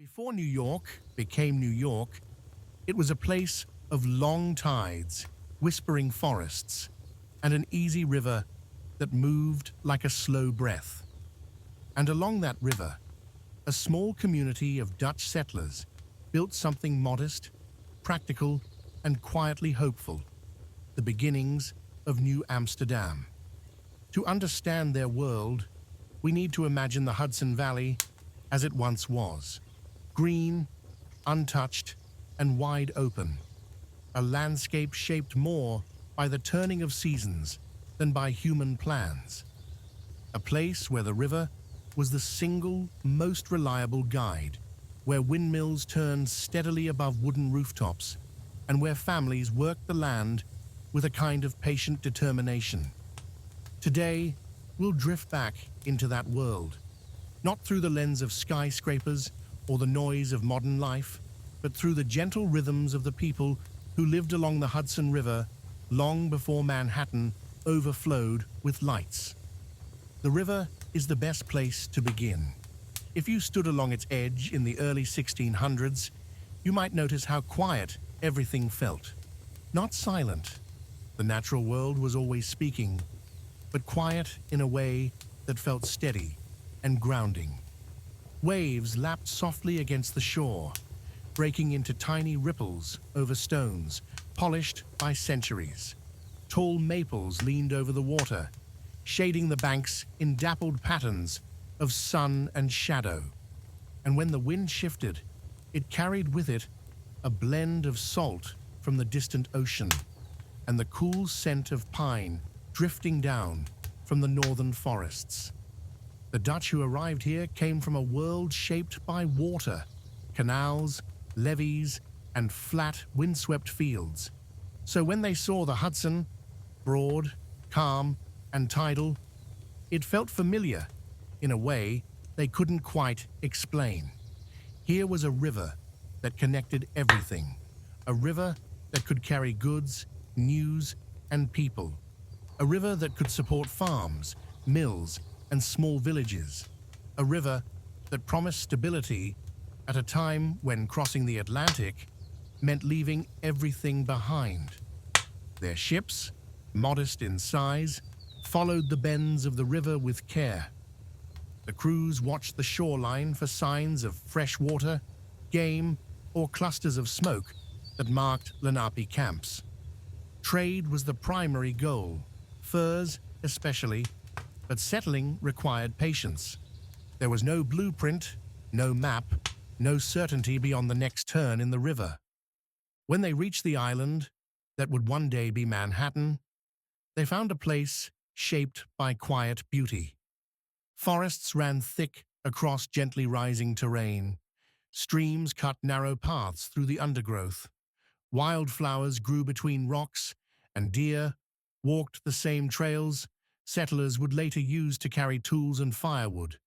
Before New York became New York, it was a place of long tides, whispering forests, and an easy river that moved like a slow breath. And along that river, a small community of Dutch settlers built something modest, practical, and quietly hopeful, the beginnings of New Amsterdam. To understand their world, we need to imagine the Hudson Valley as it once was. Green, untouched, and wide open. A landscape shaped more by the turning of seasons than by human plans. A place where the river was the single most reliable guide, where windmills turned steadily above wooden rooftops, and where families worked the land with a kind of patient determination. Today, we'll drift back into that world, not through the lens of skyscrapers or the noise of modern life, but through the gentle rhythms of the people who lived along the Hudson River long before Manhattan overflowed with lights. The river is the best place to begin. If you stood along its edge in the early 1600s, you might notice how quiet everything felt. Not silent. The natural world was always speaking, but quiet in a way that felt steady and grounding. Waves lapped softly against the shore, breaking into tiny ripples over stones, polished by centuries. Tall maples leaned over the water, shading the banks in dappled patterns of sun and shadow. And when the wind shifted, it carried with it a blend of salt from the distant ocean and the cool scent of pine drifting down from the northern forests. The Dutch who arrived here came from a world shaped by water, canals, levees, and flat, windswept fields. So when they saw the Hudson, broad, calm, and tidal, it felt familiar in a way they couldn't quite explain. Here was a river that connected everything, a river that could carry goods, news, and people, a river that could support farms, mills, and small villages, a river that promised stability at a time when crossing the Atlantic meant leaving everything behind. Their ships, modest in size, followed the bends of the river with care. The crews watched the shoreline for signs of fresh water, game, or clusters of smoke that marked Lenape camps. Trade was the primary goal, furs especially, but settling required patience. There was no blueprint, no map, no certainty beyond the next turn in the river. When they reached the island that would one day be Manhattan, they found a place shaped by quiet beauty. Forests ran thick across gently rising terrain. Streams cut narrow paths through the undergrowth. Wildflowers grew between rocks, and deer walked the same trails settlers would later use to carry tools and firewood.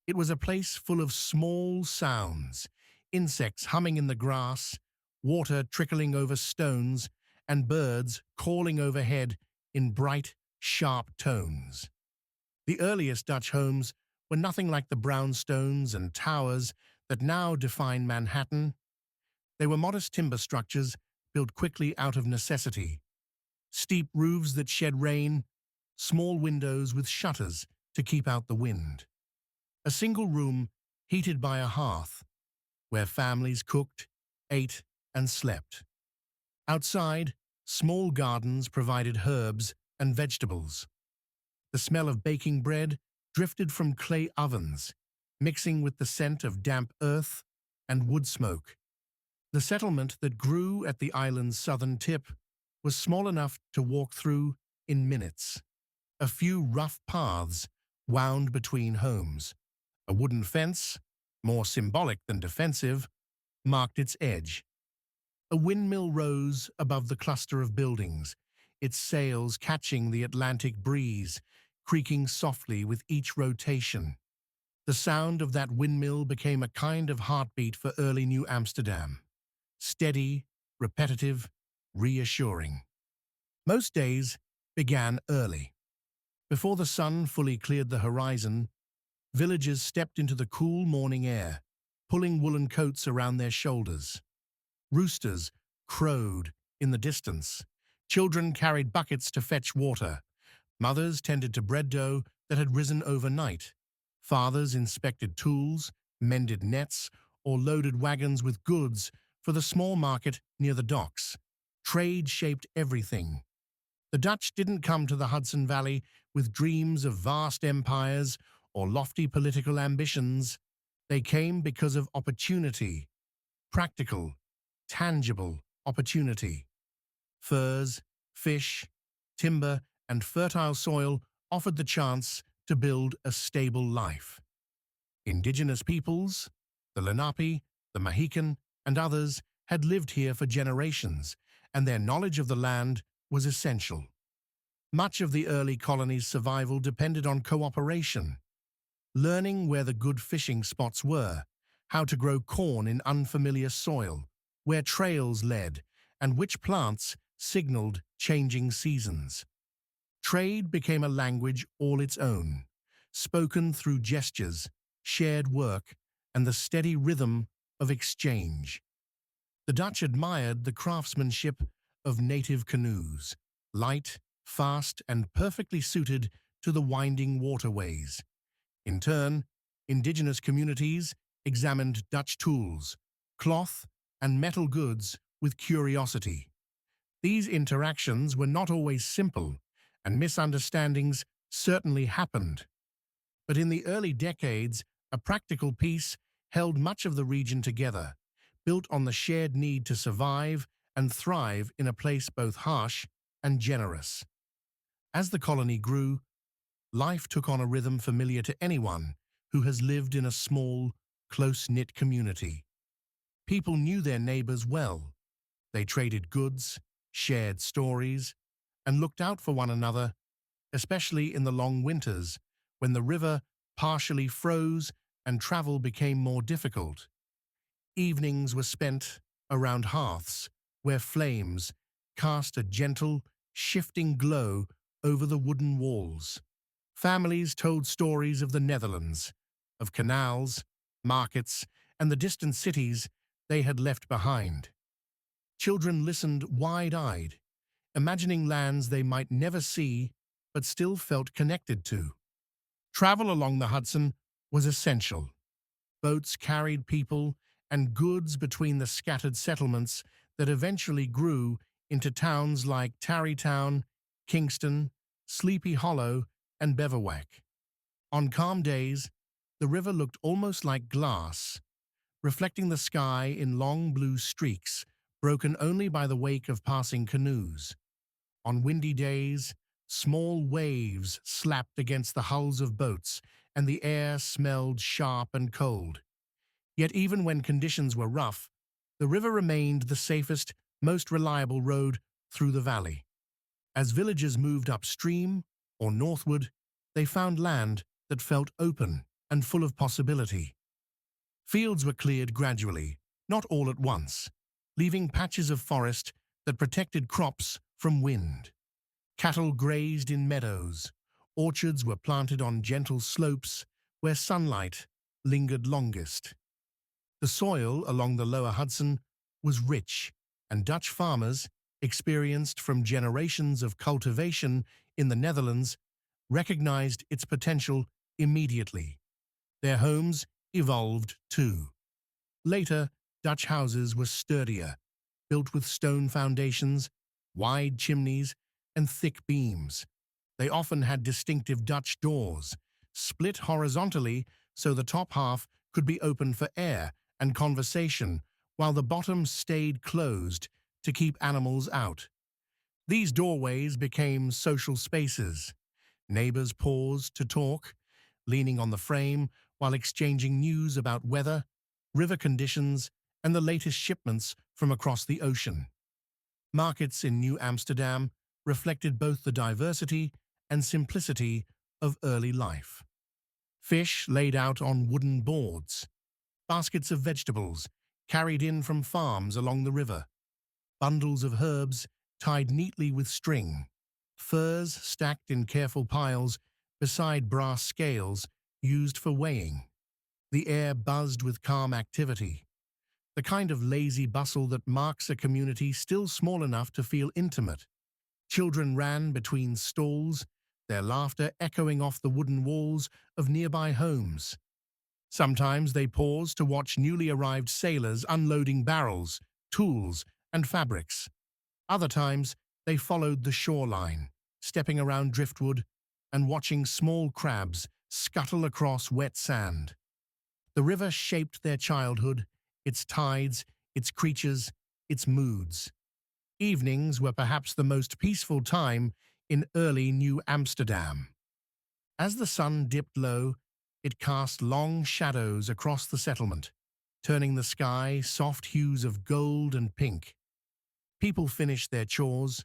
It was a place full of small sounds, insects humming in the grass, water trickling over stones, and birds calling overhead in bright, sharp tones. The earliest Dutch homes were nothing like the brownstones and towers that now define Manhattan. They were modest timber structures built quickly out of necessity. Steep roofs that shed rain, small windows with shutters to keep out the wind. A single room heated by a hearth, where families cooked, ate, and slept. Outside, small gardens provided herbs and vegetables. The smell of baking bread drifted from clay ovens, mixing with the scent of damp earth and wood smoke. The settlement that grew at the island's southern tip was small enough to walk through in minutes. A few rough paths wound between homes. A wooden fence, more symbolic than defensive, marked its edge. A windmill rose above the cluster of buildings, its sails catching the Atlantic breeze, creaking softly with each rotation. The sound of that windmill became a kind of heartbeat for early New Amsterdam. Steady, repetitive, reassuring. Most days began early. Before the sun fully cleared the horizon, villagers stepped into the cool morning air, pulling woolen coats around their shoulders. Roosters crowed in the distance. Children carried buckets to fetch water. Mothers tended to bread dough that had risen overnight. Fathers inspected tools, mended nets, or loaded wagons with goods for the small market near the docks. Trade shaped everything. The Dutch didn't come to the Hudson Valley with dreams of vast empires or lofty political ambitions. They came because of opportunity, practical, tangible opportunity. Furs, fish, timber, and fertile soil offered the chance to build a stable life. Indigenous peoples, the Lenape, the Mohican, and others, had lived here for generations, and their knowledge of the land was essential. Much of the early colony's survival depended on cooperation. Learning where the good fishing spots were, how to grow corn in unfamiliar soil, where trails led, and which plants signaled changing seasons. Trade became a language all its own, spoken through gestures, shared work, and the steady rhythm of exchange. The Dutch admired the craftsmanship of native canoes, light, fast, and perfectly suited to the winding waterways. In turn, indigenous communities examined Dutch tools, cloth, and metal goods with curiosity. These interactions were not always simple, and misunderstandings certainly happened. But in the early decades, a practical peace held much of the region together, built on the shared need to survive and thrive in a place both harsh and generous. As the colony grew, life took on a rhythm familiar to anyone who has lived in a small, close-knit community. People knew their neighbors well. They traded goods, shared stories, and looked out for one another, especially in the long winters when the river partially froze and travel became more difficult. Evenings were spent around hearths where flames cast a gentle, shifting glow over the wooden walls. Families told stories of the Netherlands, of canals, markets, and the distant cities they had left behind. Children listened wide-eyed, imagining lands they might never see but still felt connected to. Travel along the Hudson was essential. Boats carried people and goods between the scattered settlements that eventually grew into towns like Tarrytown, Kingston, Sleepy Hollow, and Beverwijk. On calm days, the river looked almost like glass, reflecting the sky in long blue streaks, broken only by the wake of passing canoes. On windy days, small waves slapped against the hulls of boats, and the air smelled sharp and cold. Yet even when conditions were rough, the river remained the safest, most reliable road through the valley. As villagers moved upstream or northward, they found land that felt open and full of possibility. Fields were cleared gradually, not all at once, leaving patches of forest that protected crops from wind. Cattle grazed in meadows. Orchards were planted on gentle slopes where sunlight lingered longest. The soil along the lower Hudson was rich, and Dutch farmers, experienced from generations of cultivation in the Netherlands, recognized its potential immediately. Their homes evolved too. Later, Dutch houses were sturdier, built with stone foundations, wide chimneys, and thick beams. They often had distinctive Dutch doors, split horizontally so the top half could be opened for air and conversation, while the bottom stayed closed to keep animals out. These doorways became social spaces. Neighbors paused to talk, leaning on the frame while exchanging news about weather, river conditions, and the latest shipments from across the ocean. Markets in New Amsterdam reflected both the diversity and simplicity of early life. Fish laid out on wooden boards, baskets of vegetables carried in from farms along the river, bundles of herbs tied neatly with string, furs stacked in careful piles beside brass scales used for weighing. The air buzzed with calm activity, the kind of lazy bustle that marks a community still small enough to feel intimate. Children ran between stalls, their laughter echoing off the wooden walls of nearby homes. Sometimes they paused to watch newly arrived sailors unloading barrels, tools, and fabrics. Other times, they followed the shoreline, stepping around driftwood and watching small crabs scuttle across wet sand. The river shaped their childhood, its tides, its creatures, its moods. Evenings were perhaps the most peaceful time in early New Amsterdam. As the sun dipped low, it cast long shadows across the settlement, turning the sky soft hues of gold and pink. People finished their chores,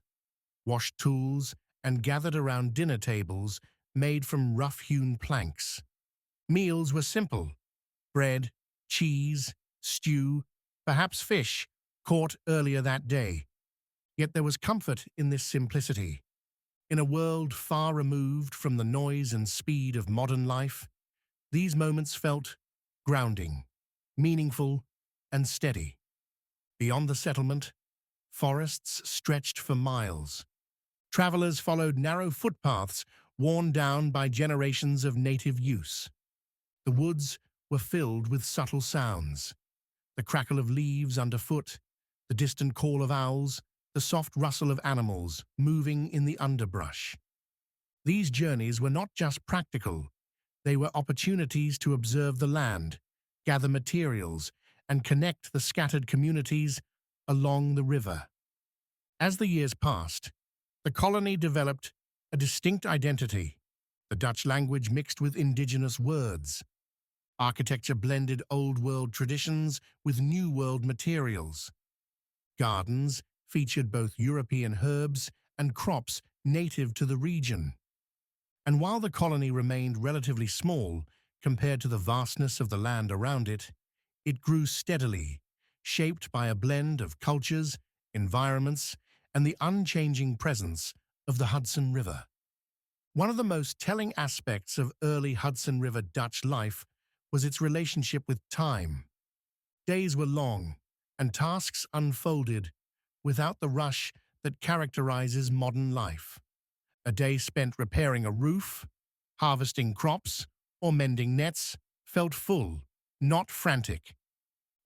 washed tools, and gathered around dinner tables made from rough-hewn planks. Meals were simple: bread, cheese, stew, perhaps fish, caught earlier that day. Yet there was comfort in this simplicity. In a world far removed from the noise and speed of modern life, these moments felt grounding, meaningful, and steady. Beyond the settlement, forests stretched for miles. Travelers followed narrow footpaths worn down by generations of native use. The woods were filled with subtle sounds: the crackle of leaves underfoot, the distant call of owls, the soft rustle of animals moving in the underbrush. These journeys were not just practical, they were opportunities to observe the land, gather materials, and connect the scattered communities along the river. As the years passed, the colony developed a distinct identity. The Dutch language mixed with indigenous words. Architecture blended Old World traditions with New World materials. Gardens featured both European herbs and crops native to the region. And while the colony remained relatively small compared to the vastness of the land around it, it grew steadily, shaped by a blend of cultures, environments, and the unchanging presence of the Hudson River. One of the most telling aspects of early Hudson River Dutch life was its relationship with time. Days were long, and tasks unfolded without the rush that characterizes modern life. A day spent repairing a roof, harvesting crops, or mending nets felt full, not frantic.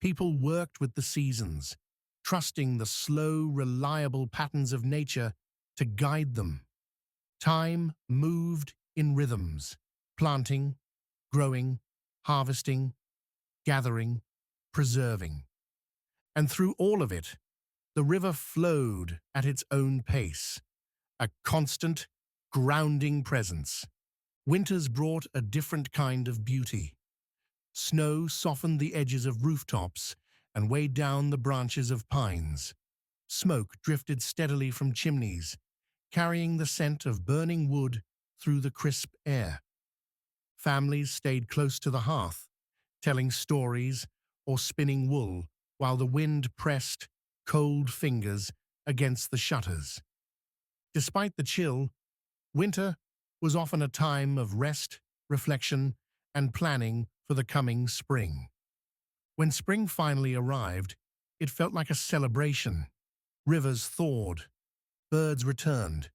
People worked with the seasons, trusting the slow, reliable patterns of nature to guide them. Time moved in rhythms: planting, growing, harvesting, gathering, preserving. And through all of it, the river flowed at its own pace, a constant, grounding presence. Winters brought a different kind of beauty. Snow softened the edges of rooftops and weighed down the branches of pines. Smoke drifted steadily from chimneys, carrying the scent of burning wood through the crisp air. Families stayed close to the hearth, telling stories or spinning wool while the wind pressed cold fingers against the shutters. Despite the chill, winter was often a time of rest, reflection, and planning for the coming spring. When spring finally arrived, it felt like a celebration. Rivers thawed, birds returned,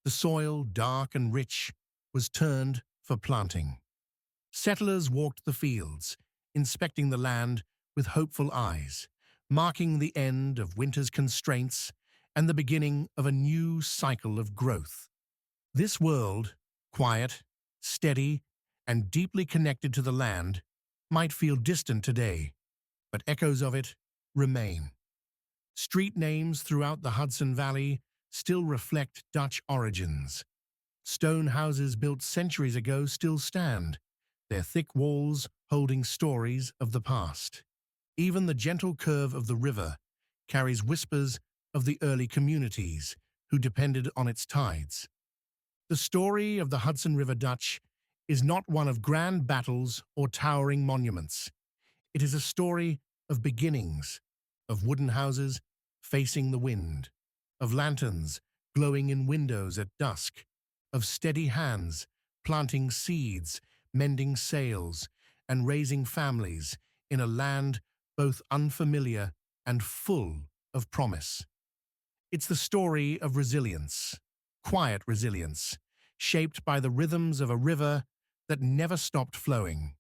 the soil, dark and rich, was turned for planting. Settlers walked the fields, inspecting the land with hopeful eyes, marking the end of winter's constraints and the beginning of a new cycle of growth. This world, quiet, steady, and deeply connected to the land, might feel distant today, but echoes of it remain. Street names throughout the Hudson Valley still reflect Dutch origins. Stone houses built centuries ago still stand, their thick walls holding stories of the past. Even the gentle curve of the river carries whispers of the early communities who depended on its tides. The story of the Hudson River Dutch is not one of grand battles or towering monuments. It is a story of beginnings, of wooden houses facing the wind, of lanterns glowing in windows at dusk, of steady hands planting seeds, mending sails, and raising families in a land both unfamiliar and full of promise. It's the story of resilience, quiet resilience, shaped by the rhythms of a river that never stopped flowing.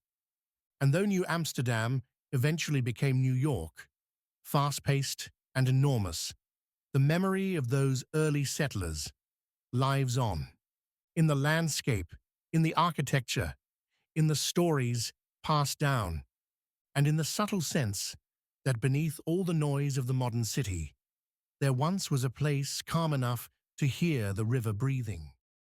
And though New Amsterdam eventually became New York, fast-paced and enormous, the memory of those early settlers lives on. In the landscape, in the architecture, in the stories passed down, and in the subtle sense that beneath all the noise of the modern city, there once was a place calm enough to hear the river breathing.